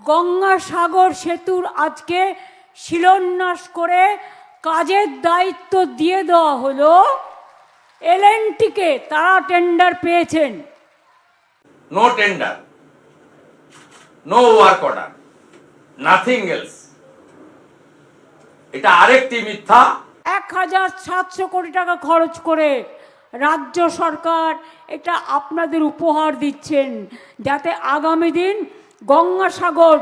গঙ্গাসাগর সেতুর আজকে শিলান্যাস করে কাজের দায়িত্ব দিয়ে দেওয়া হলো এলএনটিকে। তারা টেন্ডার পেয়েছেন। No tender, no work order, nothing else. এটা আরেকটি মিথ্যা। 1700 কোটি টাকা খরচ করে রাজ্য সরকার এটা আপনাদের উপহার দিচ্ছেন, যাতে আগামী দিন গঙ্গাসাগর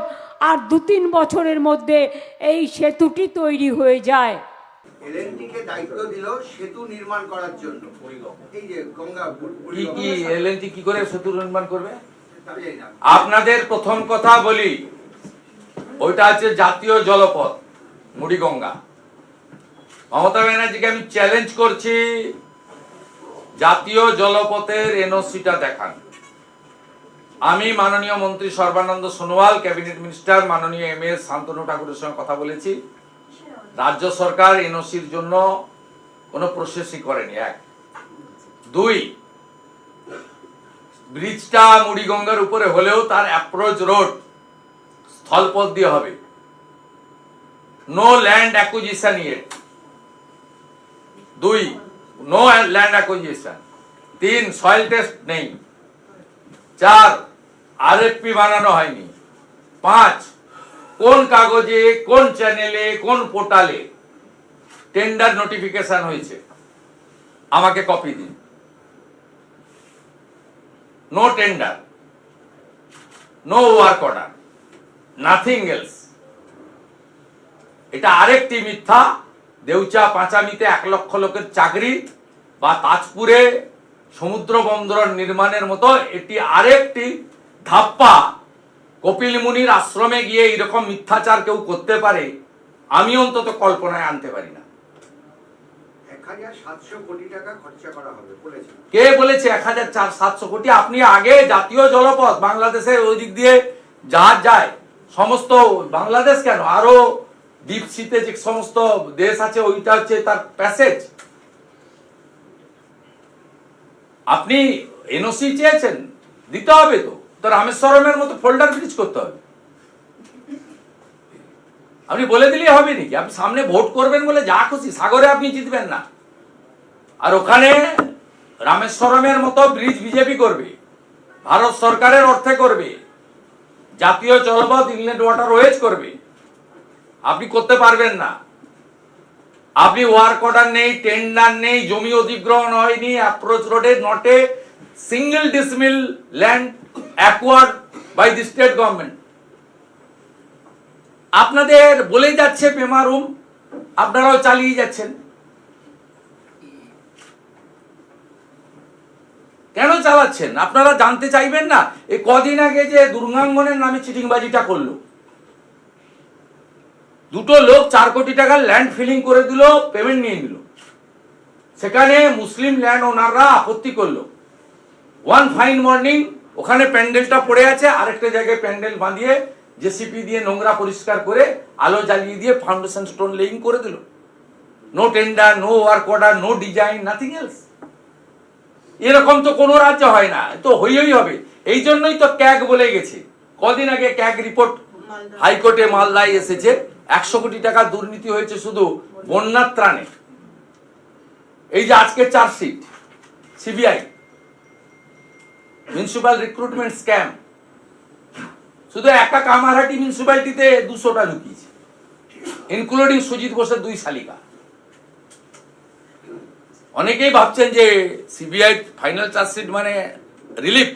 আর 2-3 বছরের মধ্যে এই সেতুটি তৈরি হয়ে যায়। এলএনটিকে দায়িত্ব দিল সেতু নির্মাণ করার জন্য। এই যে গঙ্গা কি এলএনটি কি করে সেতু নির্মাণ করবে? আপনাদের প্রথম কথা বলি, ওইটা হচ্ছে জাতীয় জলপথ মুড়িগঙ্গা। মমতা ব্যানার্জিকে আমি চ্যালেঞ্জ করছি, জাতীয় জলপথের এনওসিটা দেখান। আমি মাননীয় মন্ত্রী সর্বানন্দ সোনোয়াল, ক্যাবিনেট মিনিস্টার মাননীয় এমএস শান্তনু ঠাকুরের সঙ্গে কথা বলেছি। রাজ্য সরকার এনওসির জন্য কোনো প্রসেসই করেনি। 1, 2, ব্রিজটা মুড়িগঙ্গার উপরে হলেও তার অ্যাপ্রোচ রোড স্থলপথ দিয়ে হবে। No land acquisition yet. 2, no land acquisition. 3, soil test নেই। 4, আরএফপি বানানো হয়নি। 5, কোন কাগজে, কোন চ্যানেলে, কোন পোর্টালে টেন্ডার নোটিফিকেশন হয়েছে আমাকে কপি দিন। No tender, no work order, nothing else. এটা আরেকটি মিথ্যা। দেউচা পাঁচামিতে 1 লক্ষ লোকের চাকরি বা তাজপুরে সমুদ্র বন্দর নির্মাণের মতো এটি আরেকটি ধাপ্পা। কপিল মুনির আশ্রমে গিয়ে এরকম মিথ্যাচার কেউ করতে পারে, আমি অন্তত কল্পনায় আনতে পারি না। 1700 কোটি টাকা খরচা করা হবে বলেছে। কে বলেছে 1700 কোটি? আপনি আগে জাতীয় জলপথ, বাংলাদেশের ওই দিক দিয়ে জাহাজ যায়, সমস্ত বাংলাদেশ কেন আরো ডিপ সিতে যে সমস্ত দেশ আছে ওইটা হচ্ছে তার প্যাসেজ। আপনি এনওসি চেয়েছেন, দিতে হবে তো রামেশ্বরমের মতো ফোল্ডার ব্রিজ করতে হবে। আপনি বলে দিলেই হবে নাকি? আপনি সামনে ভোট করবেন বলে যা খুশি, সাগরে আপনি জিতবেন না। আর ওখানে রামেশ্বরমের মতো ব্রিজ বিজেপি করবে, ভারত সরকারের অর্থে করবে, জাতীয় জলপথ ইনল্যান্ড ওয়াটারওয়েজ করবে। আপনি করতে পারবেন না। আপনি ওয়ার্ক অর্ডার নেই, টেন্ডার নেই, জমি অধিগ্রহণ হয়নি, অ্যাপ্রোচ রোডে not a single decimal land acquired by the state government. আপনাদের বলে যাচ্ছে পেমারুম, আপনারাও চালিয়ে যাচ্ছেন। কেন চালাচ্ছেন? আপনারা জানতে চাইবেন না? এই কদিন আগে যে দুর্গাঙ্গনের নামে চিটিংবাজিটা করলো, 2 লোক 4 কোটি টাকার ল্যান্ড ফিলিং করে দিল, পেমেন্ট নিয়ে নিল। সেখানে মুসলিম ল্যান্ড ওনাররা আপত্তি করলো। 1 ফাইন মর্নিং ওখানে প্যান্ডেলটা পড়ে আছে, আরেকটা জায়গায় প্যান্ডেল বাঁধিয়ে জেসিপি দিয়ে নোংরা পরিষ্কার করে আলো জ্বালিয়ে দিয়ে ফাউন্ডেশন স্টোন লেইং করে দিল। No tender, no work order, no design, nothing else. এরকম তো কোনো রাজ্য হয় না, তো হইই হবে। এই জন্যই তো ক্যাগ বলে গেছে। কদিন আগে ক্যাগ রিপোর্ট হাইকোর্টে মালদায় এসেছে, 100 কোটি টাকা দুর্নীতি হয়েছে শুধু বন্যার ত্রাণে। এই যে আজকে chargesheet CBI, municipal recruitment scam, শুধু একা কামারহাটি মিউনিসিপ্যালিটিতে 200টা লুকিয়েছে, ইনক্লুডিং সুজিত ঘোষের 2 শালিকা। অনেকেই ভাবছেন যে সিবিআই ফাইনাল চার্জশিট মানে রিলিফ।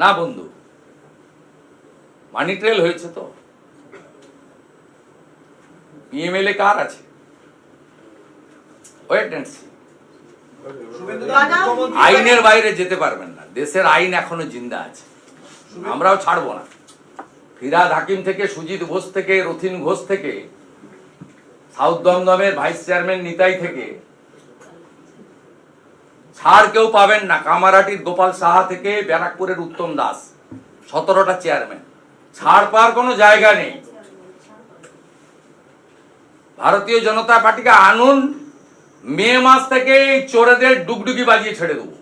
না বন্ধু, মানি ট্রেল হয়েছে। তো পিএমএলএ কার আছে? Wait and see. আইনের বাইরে যেতে পারবেন না, দেশের আইন এখনো জিন্দা আছে, আমরাও ছাড়বো না। ফিরহাদ হাকিম থেকে, সুজিত ঘোষ থেকে, রথিন ঘোষ থেকে, সাউথ দমদমের ভাইস চেয়ারম্যান নিতাই থেকে ছাড় কেউ পাবেন না। কামারহাটির গোপাল সাহা থেকে ব্যারাকপুরের উত্তম দাস, 17টা চেয়ারম্যান, ছাড় পাওয়ার কোনো জায়গা নেই। ভারতীয় জনতা পার্টিকে আনুন, মে মাস থেকে চোরেদের ডুগডুগি বাজিয়ে ছেড়ে দেবো।